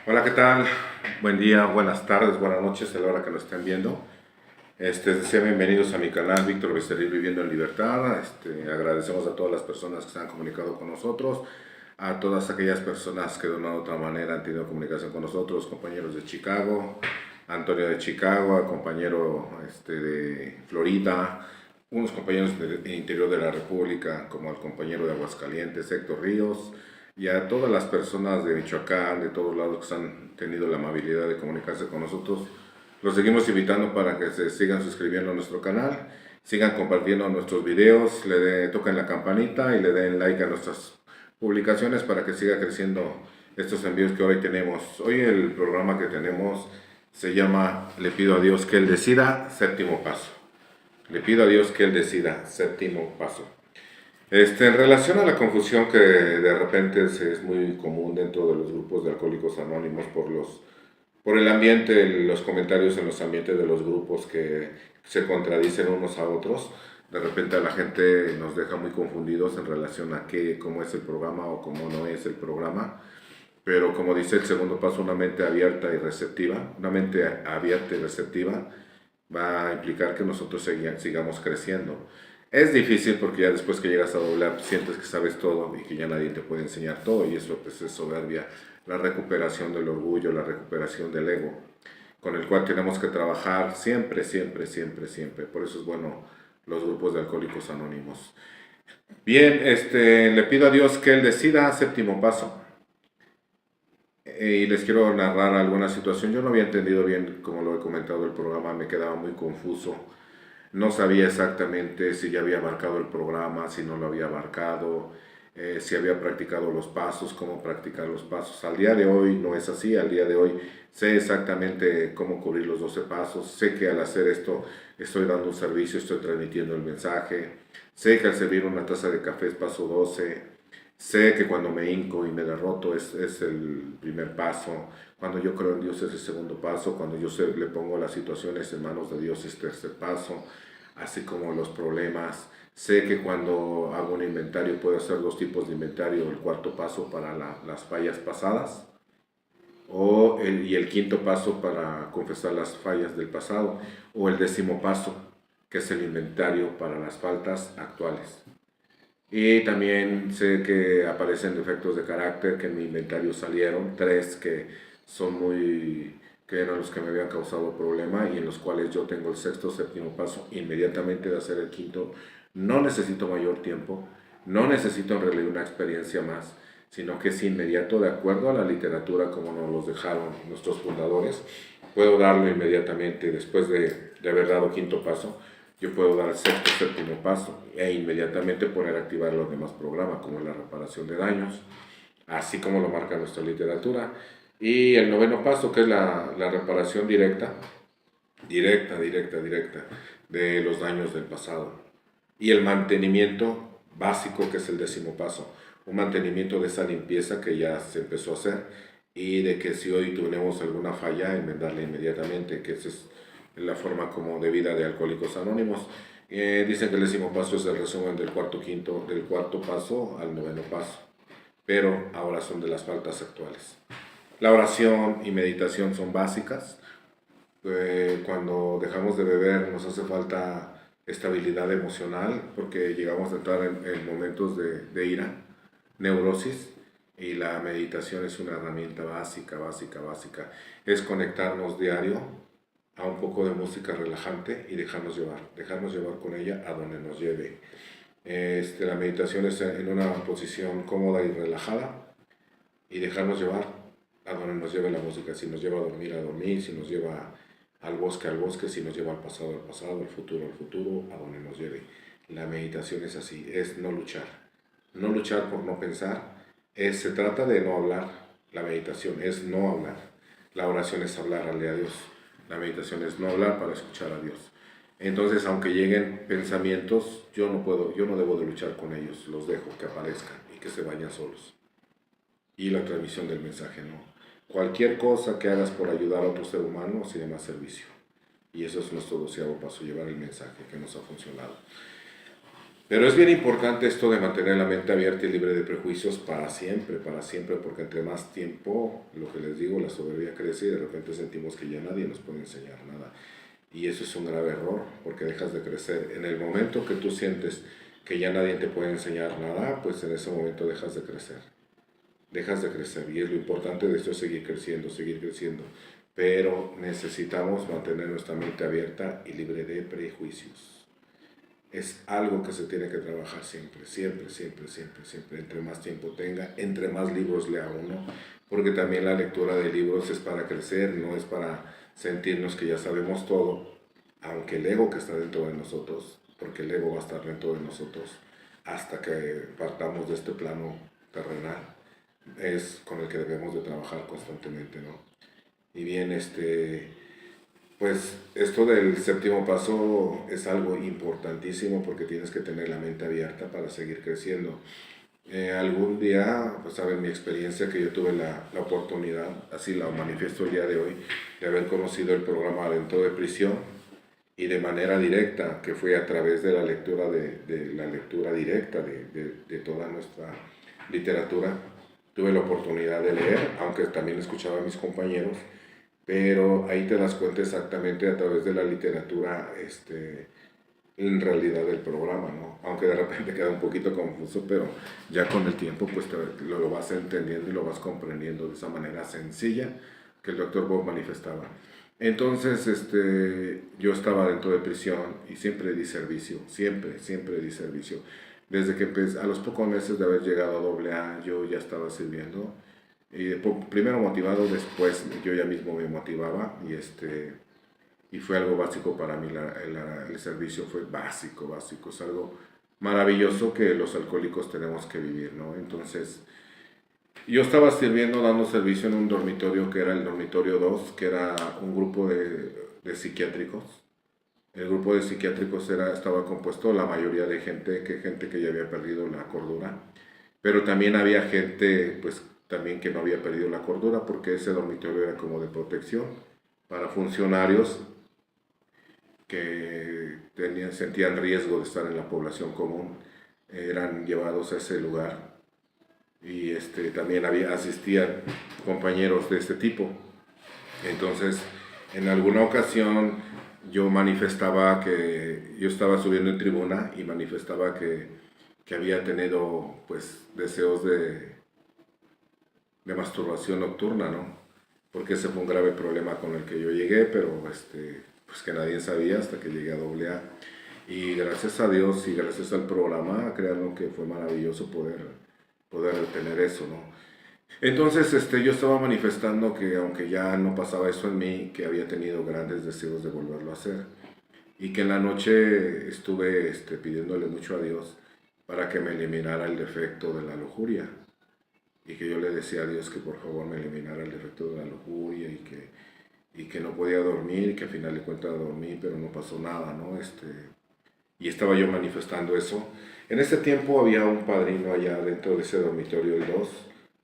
Hola, ¿qué tal? Buen día, buenas tardes, buenas noches a la hora que lo estén viendo. Sean bienvenidos a mi canal Víctor Becerril Viviendo en Libertad. Agradecemos a todas las personas que se han comunicado con nosotros, a todas aquellas personas que de una u otra manera han tenido comunicación con nosotros, compañeros de Chicago, Antonio de Chicago, compañero de Florida, unos compañeros del interior de la República, como el compañero de Aguascalientes, Héctor Ríos, y a todas las personas de Michoacán, de todos lados que han tenido la amabilidad de comunicarse con nosotros. Los seguimos invitando para que se sigan suscribiendo a nuestro canal, sigan compartiendo nuestros videos, toquen la campanita y le den like a nuestras publicaciones para que siga creciendo estos envíos que hoy tenemos. Hoy el programa que tenemos se llama Le pido a Dios que Él decida, séptimo paso. Le pido a Dios que Él decida, séptimo paso. En relación a la confusión que de repente es muy común dentro de los grupos de alcohólicos anónimos por el ambiente, los comentarios en los ambientes de los grupos que se contradicen unos a otros, de repente a la gente nos deja muy confundidos en relación a cómo es el programa o cómo no es el programa. Pero como dice el segundo paso, una mente abierta y receptiva, una mente abierta y receptiva va a implicar que nosotros sigamos creciendo. Es difícil porque ya después que llegas a doblar sientes que sabes todo y que ya nadie te puede enseñar todo, y eso pues es soberbia, la recuperación del orgullo, la recuperación del ego, con el cual tenemos que trabajar siempre, siempre, siempre, siempre. Por eso es bueno los grupos de alcohólicos anónimos. Bien, le pido a Dios que Él decida, séptimo paso. Y les quiero narrar alguna situación. Yo no había entendido bien, como lo he comentado, el programa, me quedaba muy confuso. No sabía exactamente si ya había abarcado el programa, si no lo había abarcado, si había practicado los pasos, cómo practicar los pasos. Al día de hoy no es así, al día de hoy sé exactamente cómo cubrir los 12 pasos, sé que al hacer esto estoy dando un servicio, estoy transmitiendo el mensaje, sé que al servir una taza de café es paso 12, sé que cuando me hinco y me derroto es el primer paso, cuando yo creo en Dios es el segundo paso, cuando yo le pongo las situaciones en manos de Dios es el tercer paso, así como los problemas. Sé que cuando hago un inventario puedo hacer dos tipos de inventario, el cuarto paso para las fallas pasadas y el quinto paso para confesar las fallas del pasado, o el décimo paso, que es el inventario para las faltas actuales. Y también sé que aparecen defectos de carácter que en mi inventario salieron, tres que eran los que me habían causado problema y en los cuales yo tengo el sexto, séptimo paso inmediatamente de hacer el quinto. No necesito mayor tiempo, no necesito en realidad una experiencia más, sino que es inmediato de acuerdo a la literatura como nos los dejaron nuestros fundadores. Puedo darlo inmediatamente después de haber dado quinto paso. Yo puedo dar el sexto, séptimo paso e inmediatamente poner a activar los demás programas, como la reparación de daños, así como lo marca nuestra literatura. Y el noveno paso, que es la reparación directa de los daños del pasado. Y el mantenimiento básico, que es el décimo paso, un mantenimiento de esa limpieza que ya se empezó a hacer y de que si hoy tenemos alguna falla, enmendarla inmediatamente, que esa es la forma como de vida de Alcohólicos Anónimos. Dicen que el décimo paso es el resumen del cuarto paso al noveno paso, pero ahora son de las faltas actuales. La oración y meditación son básicas. Cuando dejamos de beber nos hace falta estabilidad emocional porque llegamos a entrar en momentos de ira, neurosis, y la meditación es una herramienta básica, básica, básica. Es conectarnos diario a un poco de música relajante y dejarnos llevar con ella a donde nos lleve. La meditación es en una posición cómoda y relajada y dejarnos llevar a donde nos lleve la música. Si nos lleva a dormir, si nos lleva al bosque, si nos lleva al pasado, al futuro, a donde nos lleve. La meditación es así, es no luchar por no pensar, se trata de no hablar. La meditación es no hablar, la oración es hablarle a Dios, la meditación es no hablar para escuchar a Dios. Entonces, aunque lleguen pensamientos, yo no debo de luchar con ellos, los dejo que aparezcan y que se vayan solos. Y la transmisión del mensaje, no. Cualquier cosa que hagas por ayudar a otro ser humano se llama servicio. Y eso es nuestro 12º paso, llevar el mensaje que nos ha funcionado. Pero es bien importante esto de mantener la mente abierta y libre de prejuicios para siempre, porque entre más tiempo, lo que les digo, la soberbia crece y de repente sentimos que ya nadie nos puede enseñar nada. Y eso es un grave error, porque dejas de crecer. En el momento que tú sientes que ya nadie te puede enseñar nada, pues en ese momento dejas de crecer. Dejas de crecer. Y es lo importante de esto, es seguir creciendo, seguir creciendo. Pero necesitamos mantener nuestra mente abierta y libre de prejuicios. Es algo que se tiene que trabajar siempre, siempre, siempre, siempre, siempre. Entre más tiempo tenga, entre más libros lea uno, porque también la lectura de libros es para crecer, no es para sentirnos que ya sabemos todo, aunque el ego que está dentro de nosotros, porque el ego va a estar dentro de nosotros hasta que partamos de este plano terrenal, es con el que debemos de trabajar constantemente, ¿no? Y bien, pues esto del séptimo paso es algo importantísimo porque tienes que tener la mente abierta para seguir creciendo. Algún día, pues saben mi experiencia que yo tuve la oportunidad, así la manifiesto el día de hoy, de haber conocido el programa Dentro de Prisión y de manera directa, que fue a través de la lectura, de la lectura directa de toda nuestra literatura. Tuve la oportunidad de leer, aunque también escuchaba a mis compañeros, pero ahí te das cuenta exactamente a través de la literatura, en realidad del programa, ¿no? Aunque de repente queda un poquito confuso, pero ya con el tiempo pues lo vas entendiendo y lo vas comprendiendo de esa manera sencilla que el doctor Bob manifestaba. Entonces, yo estaba dentro de prisión y siempre di servicio, siempre, siempre di servicio. Desde que empecé, a los pocos meses de haber llegado a AA, yo ya estaba sirviendo. Y primero motivado, después yo ya mismo me motivaba y fue algo básico para mí, el servicio fue básico, básico, es algo maravilloso que los alcohólicos tenemos que vivir, ¿no? Entonces, yo estaba sirviendo, dando servicio en un dormitorio que era el dormitorio 2 que era un grupo de psiquiátricos. El grupo de psiquiátricos estaba compuesto la mayoría de gente que ya había perdido la cordura, pero también había gente, pues, también que no había perdido la cordura, porque ese dormitorio era como de protección para funcionarios que sentían riesgo de estar en la población común, eran llevados a ese lugar y también asistían compañeros de este tipo. Entonces, en alguna ocasión yo manifestaba que yo estaba subiendo en tribuna y manifestaba que había tenido pues deseos de masturbación nocturna, ¿no? Porque ese fue un grave problema con el que yo llegué, pero pues que nadie sabía hasta que llegué a AA. Y gracias a Dios y gracias al programa, créanlo que fue maravilloso poder tener eso, ¿no? Entonces yo estaba manifestando que aunque ya no pasaba eso en mí, que había tenido grandes deseos de volverlo a hacer. Y que en la noche estuve pidiéndole mucho a Dios para que me eliminara el defecto de la lujuria. Y que yo le decía a Dios que por favor me eliminara el defecto de la lujuria y que no podía dormir y que al final de cuentas dormí, pero no pasó nada, ¿no? Y estaba yo manifestando eso. En ese tiempo había un padrino allá dentro de ese dormitorio, el 2,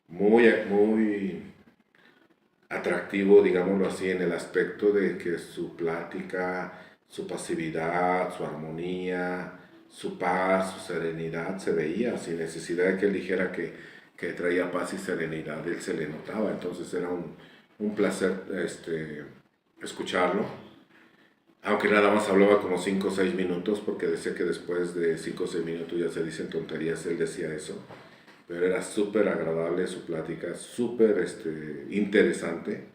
muy, muy atractivo, digámoslo así, en el aspecto de que su plática, su pasividad, su armonía, su paz, su serenidad se veía, sin necesidad de que él dijera que traía paz y serenidad, él se le notaba, entonces era un placer escucharlo, aunque nada más hablaba como 5 o 6 minutos, porque decía que después de 5 o 6 minutos ya se dicen tonterías, él decía eso, pero era súper agradable su plática, súper interesante.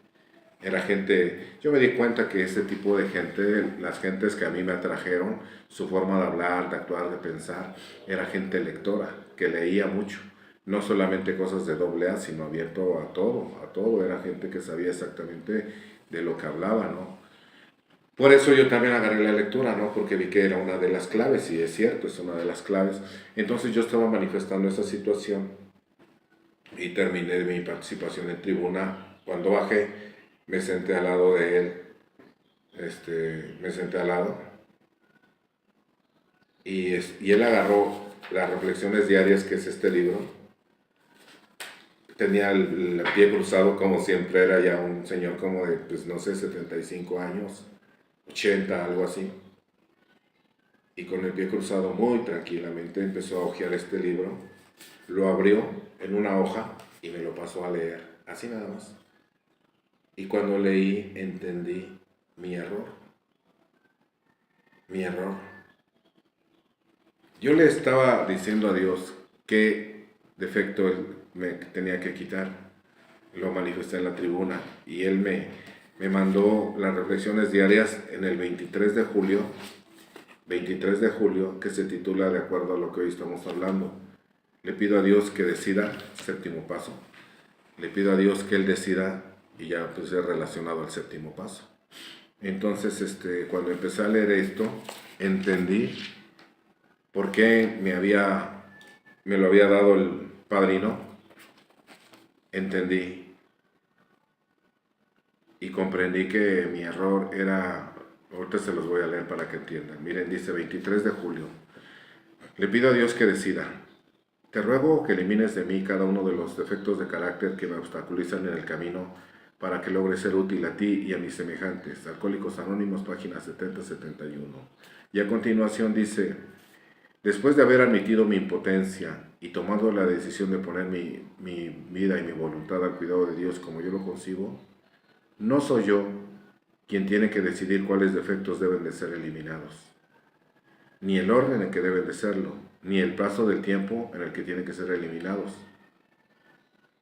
Era gente, yo me di cuenta que ese tipo de gente, las gentes que a mí me atrajeron, su forma de hablar, de actuar, de pensar, era gente lectora, que leía mucho. No solamente cosas de AA, sino abierto a todo. Era gente que sabía exactamente de lo que hablaba, ¿no? Por eso yo también agarré la lectura, ¿no? Porque vi que era una de las claves, y es cierto, es una de las claves. Entonces yo estaba manifestando esa situación y terminé mi participación en tribuna. Cuando bajé, me senté al lado de él, me senté al lado, y él agarró las reflexiones diarias, que es este libro. Tenía el pie cruzado como siempre, era ya un señor como de, pues no sé, 75 años, 80, algo así. y con el pie cruzado muy tranquilamente empezó a hojear este libro, lo abrió en una hoja y me lo pasó a leer, así nada más. Y cuando leí entendí mi error. Yo le estaba diciendo a Dios qué defecto él me tenía que quitar. Lo manifesté en la tribuna y él me mandó las reflexiones diarias en el 23 de julio, que se titula de acuerdo a lo que hoy estamos hablando. Le pido a Dios que decida, séptimo paso. Le pido a Dios que Él decida, y ya pues es relacionado al séptimo paso. Entonces, cuando empecé a leer esto, entendí por qué me lo había dado el padrino. Entendí y comprendí que mi error era, ahorita se los voy a leer para que entiendan. Miren, dice 23 de julio. Le pido a Dios que decida. Te ruego que elimines de mí cada uno de los defectos de carácter que me obstaculizan en el camino para que logre ser útil a ti y a mis semejantes. Alcohólicos Anónimos, páginas 70-71. Y a continuación dice, después de haber admitido mi impotencia y tomado la decisión de poner mi vida y mi voluntad al cuidado de Dios como yo lo concibo, no soy yo quien tiene que decidir cuáles defectos deben de ser eliminados, ni el orden en que deben de serlo, ni el plazo del tiempo en el que tienen que ser eliminados.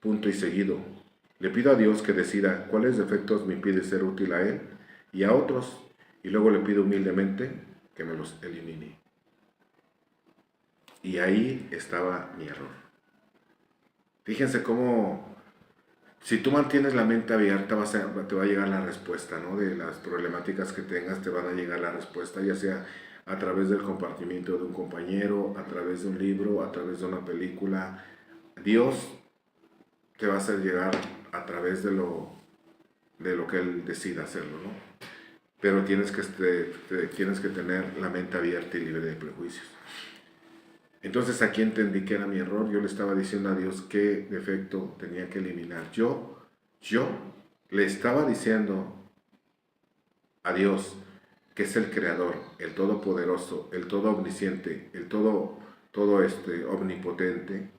Punto y seguido. Le pido a Dios que decida cuáles defectos me impiden ser útil a Él y a otros, y luego le pido humildemente que me los elimine. Y ahí estaba mi error. Fíjense cómo, si tú mantienes la mente abierta, te va a llegar la respuesta, ¿no? De las problemáticas que tengas, te van a llegar la respuesta, ya sea a través del compartimiento de un compañero, a través de un libro, a través de una película. Dios te va a hacer llegar a través de lo que Él decida hacerlo, ¿no? Pero tienes que tener la mente abierta y libre de prejuicios. Entonces aquí entendí que era mi error. Yo le estaba diciendo a Dios qué defecto tenía que eliminar. Yo le estaba diciendo a Dios, que es el Creador, el Todopoderoso, el Todo Omnisciente, el todo Omnipotente,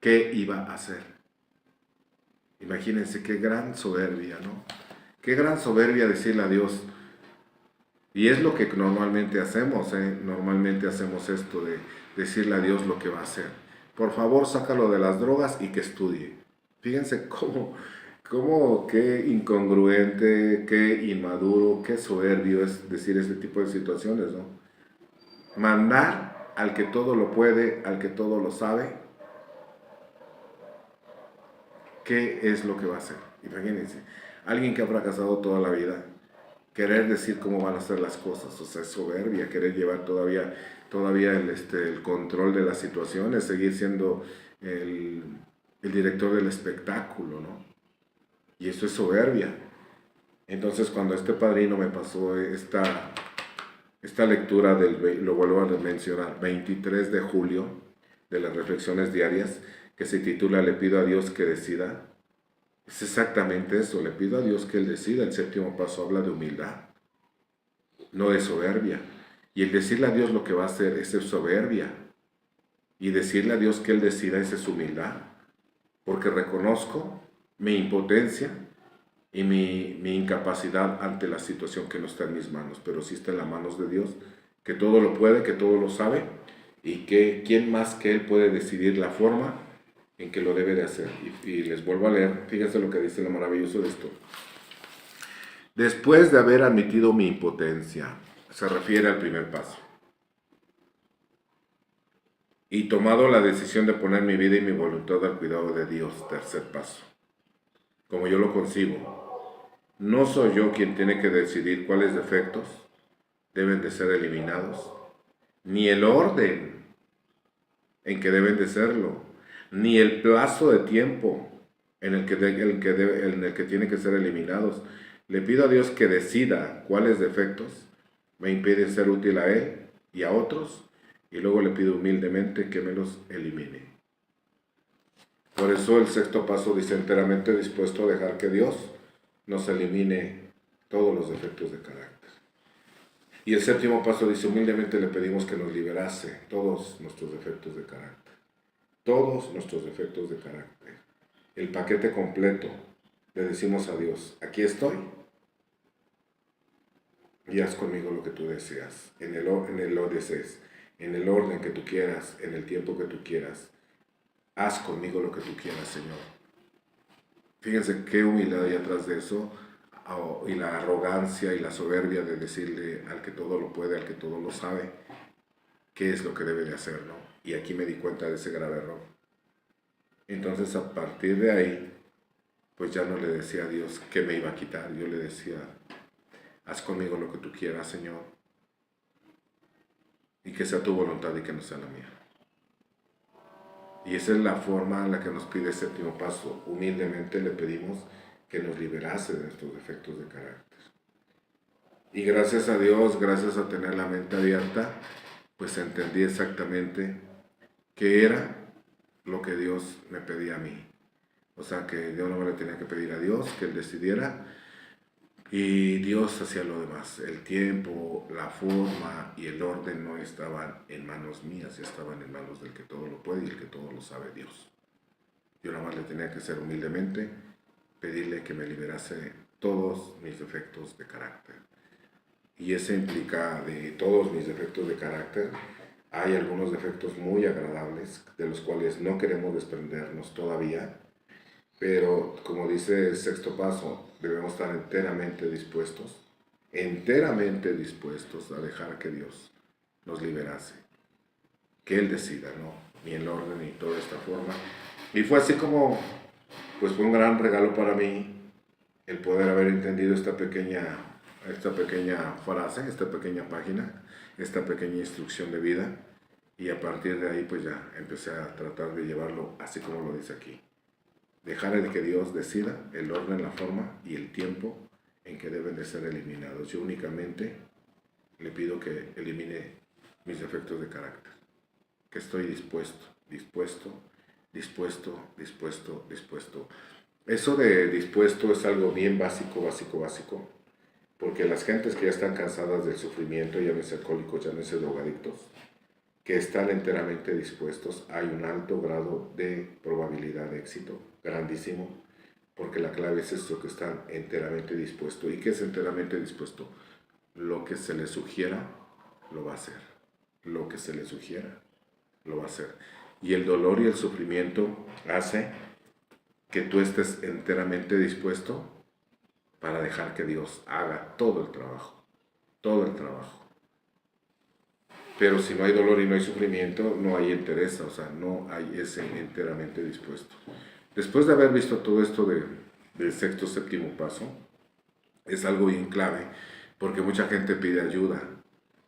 ¿qué iba a hacer? Imagínense qué gran soberbia, ¿no? Qué gran soberbia decirle a Dios. Y es lo que normalmente hacemos, ¿eh? Normalmente hacemos esto de decirle a Dios lo que va a hacer. Por favor, sácalo de las drogas y que estudie. Fíjense qué incongruente, qué inmaduro, qué soberbio es decir este tipo de situaciones, ¿no? Mandar al que todo lo puede, al que todo lo sabe, ¿qué es lo que va a hacer? Imagínense, alguien que ha fracasado toda la vida, querer decir cómo van a ser las cosas, o sea, es soberbia, querer llevar todavía el control de las situaciones, seguir siendo el director del espectáculo, ¿no? Y eso es soberbia. Entonces, cuando este padrino me pasó esta lectura lo vuelvo a mencionar, 23 de julio, de las reflexiones diarias, que se titula Le pido a Dios que decida, es exactamente eso, le pido a Dios que Él decida. El séptimo paso habla de humildad, no de soberbia. Y el decirle a Dios lo que va a hacer es soberbia. Y decirle a Dios que Él decida es humildad. Porque reconozco mi impotencia y mi incapacidad ante la situación que no está en mis manos, pero sí está en las manos de Dios, que todo lo puede, que todo lo sabe, y que quién más que Él puede decidir la forma en que lo debe de hacer. Y les vuelvo a leer, fíjense lo que dice lo maravilloso de esto. Después de haber admitido mi impotencia, se refiere al primer paso, y tomado la decisión de poner mi vida y mi voluntad al cuidado de Dios, tercer paso, como yo lo concibo, no soy yo quien tiene que decidir cuáles defectos deben de ser eliminados, ni el orden en que deben de serlo, ni el plazo de tiempo en el que tienen que ser eliminados. Le pido a Dios que decida cuáles defectos me impiden ser útil a Él y a otros, y luego le pido humildemente que me los elimine. Por eso el sexto paso dice enteramente dispuesto a dejar que Dios nos elimine todos los defectos de carácter. Y el séptimo paso dice, humildemente le pedimos que nos liberase todos nuestros defectos de carácter. Todos nuestros defectos de carácter. El paquete completo. Le decimos a Dios, aquí estoy y haz conmigo lo que tú deseas, en el orden que tú quieras, en el tiempo que tú quieras. Haz conmigo lo que tú quieras, Señor. Fíjense qué humildad hay atrás de eso, y la arrogancia y la soberbia de decirle al que todo lo puede, al que todo lo sabe, qué es lo que debe de hacer, ¿no? Y aquí me di cuenta de ese grave error. Entonces, a partir de ahí, pues ya no le decía a Dios qué me iba a quitar. Yo le decía, haz conmigo lo que tú quieras, Señor, y que sea tu voluntad y que no sea la mía. Y esa es la forma en la que nos pide el séptimo paso. Humildemente le pedimos que nos liberase de nuestros defectos de carácter. Y gracias a Dios, gracias a tener la mente abierta, pues entendí exactamente qué era lo que Dios me pedía a mí. O sea, que yo no me le tenía que pedir a Dios, que Él decidiera, y Dios hacía lo demás. El tiempo, la forma y el orden no estaban en manos mías, estaban en manos del que todo lo puede y el que todo lo sabe, Dios. Yo nada más le tenía que hacer humildemente, pedirle que me liberase todos mis defectos de carácter. Y eso implica de todos mis defectos de carácter. Hay algunos defectos muy agradables de los cuales no queremos desprendernos todavía, pero como dice el sexto paso, debemos estar enteramente dispuestos a dejar que Dios nos liberase, que Él decida, ¿no? Ni el orden ni toda esta forma. Y fue así como, pues fue un gran regalo para mí el poder haber entendido esta pequeña frase, esta pequeña página, esta pequeña instrucción de vida, y a partir de ahí pues ya empecé a tratar de llevarlo así como lo dice aquí. Dejar de que Dios decida el orden, la forma y el tiempo en que deben de ser eliminados. Yo únicamente le pido que elimine mis defectos de carácter, que estoy dispuesto. Eso de dispuesto es algo bien básico, porque las gentes que ya están cansadas del sufrimiento, llámese alcohólicos, llámese drogadictos, que están enteramente dispuestos, hay un alto grado de probabilidad de éxito, grandísimo, porque la clave es esto, que están enteramente dispuestos. ¿Y qué es enteramente dispuesto? Lo que se le sugiera, lo va a hacer. Lo que se le sugiera, lo va a hacer. Y el dolor y el sufrimiento hace que tú estés enteramente dispuesto para dejar que Dios haga todo el trabajo. Todo el trabajo. Pero si no hay dolor y no hay sufrimiento, no hay interés, o sea, no hay ese enteramente dispuesto. Después de haber visto todo esto del sexto, séptimo paso, es algo bien clave, porque mucha gente pide ayuda.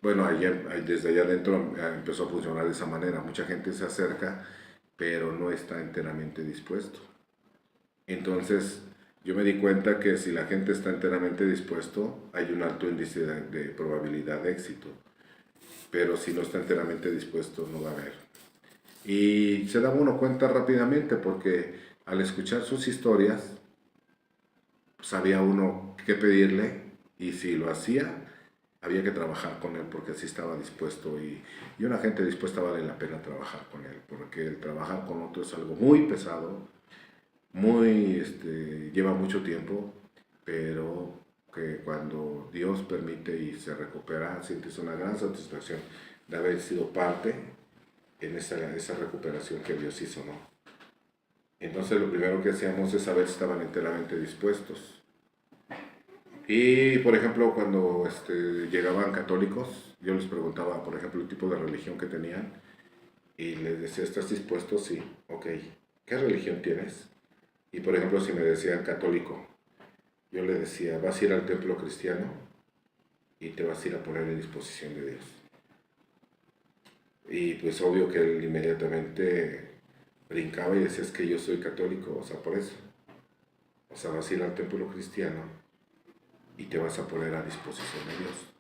Bueno, desde allá adentro empezó a funcionar de esa manera. Mucha gente se acerca, pero no está enteramente dispuesto. Entonces, yo me di cuenta que si la gente está enteramente dispuesto, hay un alto índice de probabilidad de éxito. Pero si no está enteramente dispuesto, no va a haber. Y se da uno cuenta rápidamente, porque al escuchar sus historias, sabía uno qué pedirle, y si lo hacía, había que trabajar con él, porque así estaba dispuesto. Y una gente dispuesta vale la pena trabajar con él, porque el trabajar con otro es algo muy pesado, lleva mucho tiempo, pero que cuando Dios permite y se recupera, sientes una gran satisfacción de haber sido parte en esa recuperación que Dios hizo, ¿no? Entonces lo primero que hacíamos es saber si estaban enteramente dispuestos. Y por ejemplo, cuando llegaban católicos, yo les preguntaba, por ejemplo, el tipo de religión que tenían, y les decía, ¿estás dispuesto? Sí, ok. ¿Qué religión tienes? Y por ejemplo, si me decían católico, yo le decía, vas a ir al templo cristiano y te vas a ir a poner en disposición de Dios. Y pues obvio que él inmediatamente brincaba y decía, es que yo soy católico, o sea, por eso. O sea, vas a ir al templo cristiano y te vas a poner a disposición de Dios.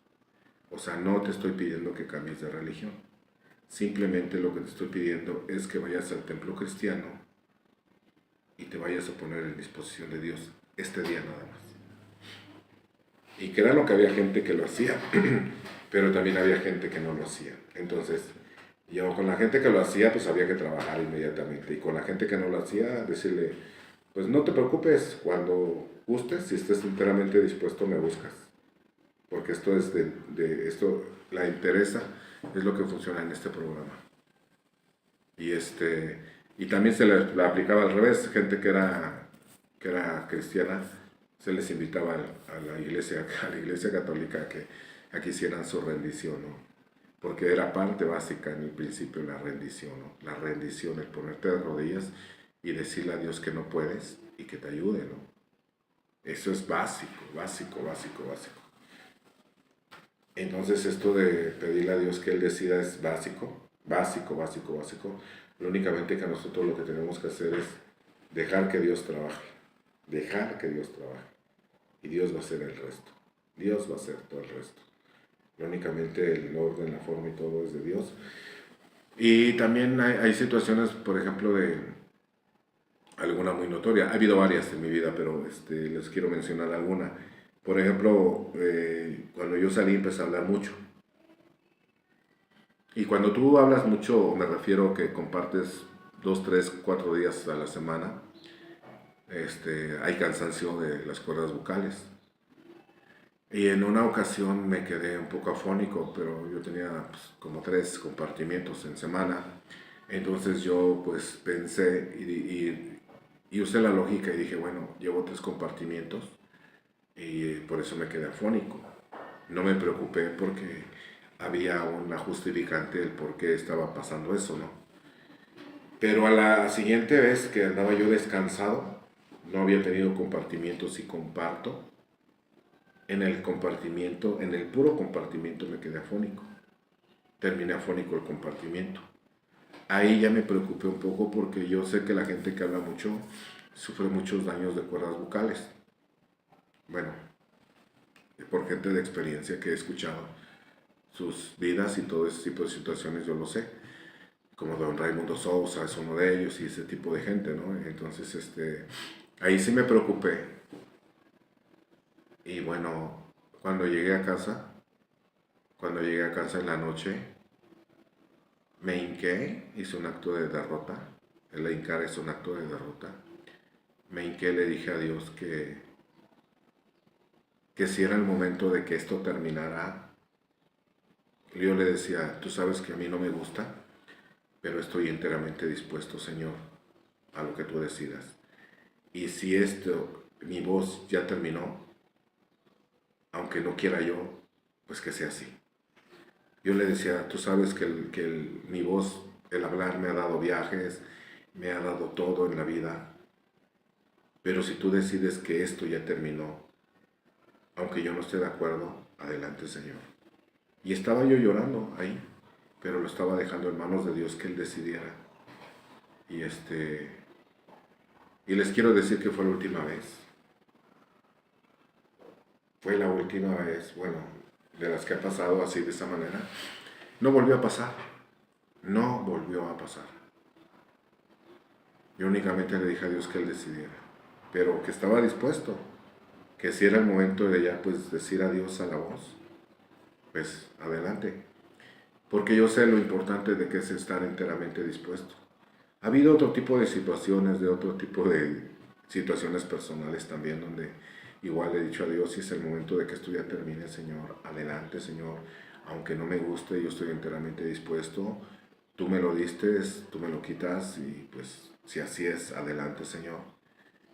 O sea, no te estoy pidiendo que cambies de religión. Simplemente lo que te estoy pidiendo es que vayas al templo cristiano y te vayas a poner en disposición de Dios este día nada más. Y que era lo que había gente que lo hacía. pero también había gente que no lo hacía. Entonces, yo con la gente que lo hacía, pues había que trabajar inmediatamente. Y con la gente que no lo hacía, decirle, pues no te preocupes, cuando gustes, si estés enteramente dispuesto, me buscas. Porque esto es esto la interesa, es lo que funciona en este programa. Y y también se le aplicaba al revés, gente que era cristiana, se les invitaba a la iglesia católica a que hicieran su rendición, ¿no? Porque era parte básica en el principio la rendición, ¿no? La rendición, el ponerte de rodillas y decirle a Dios que no puedes y que te ayude, ¿no? Eso es básico, básico, básico, básico. Entonces esto de pedirle a Dios que Él decida es básico, básico, básico, básico. Lo únicamente que nosotros lo que tenemos que hacer es dejar que Dios trabaje, dejar que Dios trabaje. Y Dios va a hacer el resto. Dios va a hacer todo el resto. Únicamente el orden, la forma y todo es de Dios. Y también hay situaciones, por ejemplo, de alguna muy notoria. Ha habido varias en mi vida, pero les quiero mencionar alguna. Por ejemplo, cuando yo salí empecé a hablar mucho. Y cuando tú hablas mucho, me refiero que compartes 2, 3, 4 días a la semana, hay cansancio de las cuerdas vocales. Y en una ocasión me quedé un poco afónico, pero yo tenía pues, como 3 compartimientos en semana. Entonces yo pues pensé y usé la lógica y dije, bueno, llevo 3 compartimientos y por eso me quedé afónico. No me preocupé porque había una justificante del por qué estaba pasando eso, ¿no? Pero a la siguiente vez que andaba yo descansado, no había tenido compartimientos y comparto. En el compartimiento, en el puro compartimiento me quedé afónico. Terminé afónico el compartimiento. Ahí ya me preocupé un poco porque yo sé que la gente que habla mucho sufre muchos daños de cuerdas vocales. Bueno, por gente de experiencia que he escuchado sus vidas y todo ese tipo de situaciones, yo lo sé. Como don Raimundo Sousa es uno de ellos y ese tipo de gente, ¿no? Entonces, ahí sí me preocupé. Y bueno, cuando llegué a casa en la noche, me hinqué, hice un acto de derrota. El hincar es un acto de derrota. Me hinqué, le dije a Dios que si era el momento de que esto terminara. Yo le decía, tú sabes que a mí no me gusta, pero estoy enteramente dispuesto, Señor, a lo que tú decidas. Y si mi voz ya terminó, aunque no quiera yo, pues que sea así. Yo le decía, tú sabes que mi voz, el hablar me ha dado viajes, me ha dado todo en la vida, pero si tú decides que esto ya terminó, aunque yo no esté de acuerdo, adelante, Señor. Y estaba yo llorando ahí, pero lo estaba dejando en manos de Dios que Él decidiera. Y y les quiero decir que fue la última vez. Fue la última vez, bueno, de las que ha pasado así de esa manera. No volvió a pasar. No volvió a pasar. Yo únicamente le dije a Dios que Él decidiera. Pero que estaba dispuesto. Que si era el momento de ya pues decir adiós a la voz, pues adelante. Porque yo sé lo importante de que es estar enteramente dispuesto. Ha habido otro tipo de situaciones, de otro tipo de situaciones personales también, donde igual le he dicho a Dios, si es el momento de que esto ya termine, Señor, adelante, Señor, aunque no me guste, yo estoy enteramente dispuesto, tú me lo diste, tú me lo quitas, y pues si así es, adelante, Señor.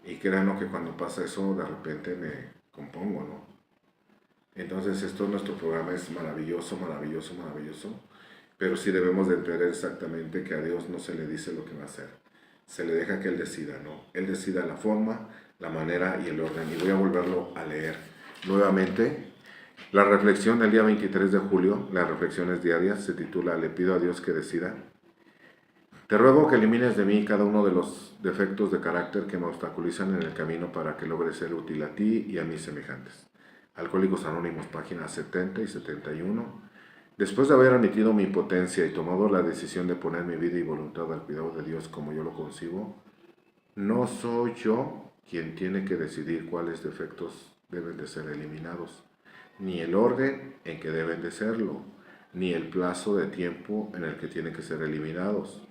Y créanlo que cuando pasa eso, de repente me compongo, ¿no? Entonces nuestro programa es maravilloso, maravilloso, maravilloso. Pero sí debemos de entender exactamente que a Dios no se le dice lo que va a hacer. Se le deja que Él decida, ¿no? Él decida la forma, la manera y el orden. Y voy a volverlo a leer nuevamente. La reflexión del día 23 de julio, las reflexiones diarias, se titula Le pido a Dios que decida. Te ruego que elimines de mí cada uno de los defectos de carácter que me obstaculizan en el camino para que logre ser útil a ti y a mis semejantes. Alcohólicos Anónimos, páginas 70 y 71. Después de haber admitido mi impotencia y tomado la decisión de poner mi vida y voluntad al cuidado de Dios como yo lo concibo, no soy yo quien tiene que decidir cuáles defectos deben de ser eliminados. ni el orden en que deben de serlo, ni el plazo de tiempo en el que tienen que ser eliminados.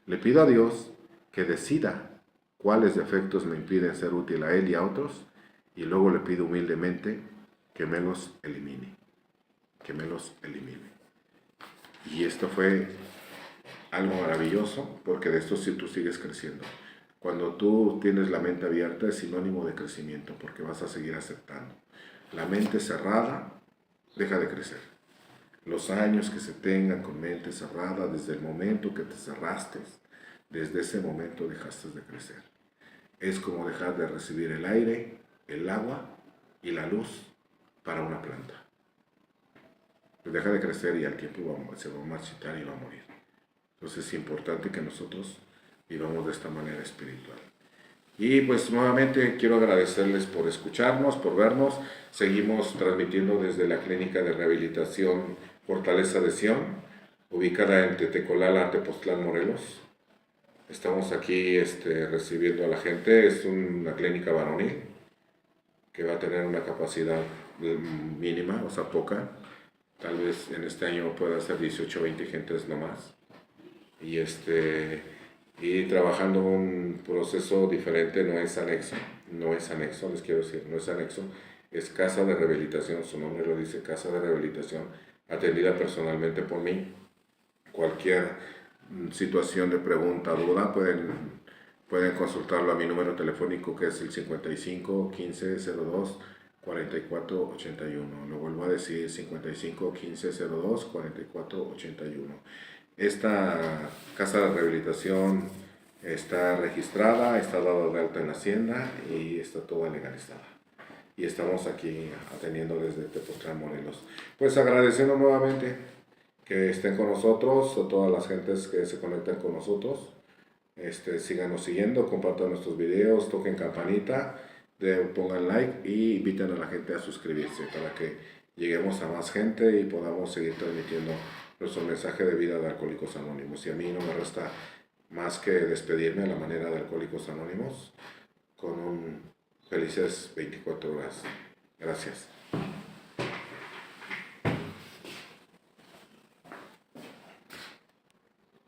Le pido a Dios que decida cuáles defectos me impiden ser útil a Él y a otros, y luego le pido humildemente que me los elimine, que me los elimine. Y esto fue algo maravilloso, porque de esto sí tú sigues creciendo. Cuando tú tienes la mente abierta es sinónimo de crecimiento, porque vas a seguir aceptando. La mente cerrada deja de crecer. Los años que se tengan con mente cerrada, desde el momento que te cerraste, desde ese momento dejaste de crecer. Es como dejar de recibir el aire, el agua y la luz para una planta. Pues deja de crecer y al tiempo se va a marchitar y va a morir. Entonces es importante que nosotros vivamos de esta manera espiritual. Y pues nuevamente quiero agradecerles por escucharnos, por vernos. Seguimos transmitiendo desde la Clínica de Rehabilitación Fortaleza de Sion, ubicada en Tetecolala, Tepoztlán, Morelos. Estamos aquí recibiendo a la gente. Es una clínica varonil que va a tener una capacidad mínima, o sea, poca. Tal vez en este año pueda ser 18 o 20 gentes nomás. Y trabajando un proceso diferente, no es anexo, les quiero decir, no es anexo, es casa de rehabilitación, su nombre lo dice, casa de rehabilitación, atendida personalmente por mí. Cualquier situación de pregunta, duda, pueden consultarlo a mi número telefónico, que es el 55 15 02 44 81. Lo vuelvo a decir, 55 15 02 44 81. Esta casa de rehabilitación está registrada, está dada de alta en Hacienda y está toda legalizada. Y estamos aquí atendiendo desde Tepoztlán, Morelos. Pues agradeciendo nuevamente que estén con nosotros, a todas las gentes que se conectan con nosotros. Síganos siguiendo, compartan nuestros videos, toquen campanita, pongan like y inviten a la gente a suscribirse para que lleguemos a más gente y podamos seguir transmitiendo nuestro mensaje de vida de Alcohólicos Anónimos. Y a mí no me resta más que despedirme a la manera de Alcohólicos Anónimos con un felices 24 horas. Gracias.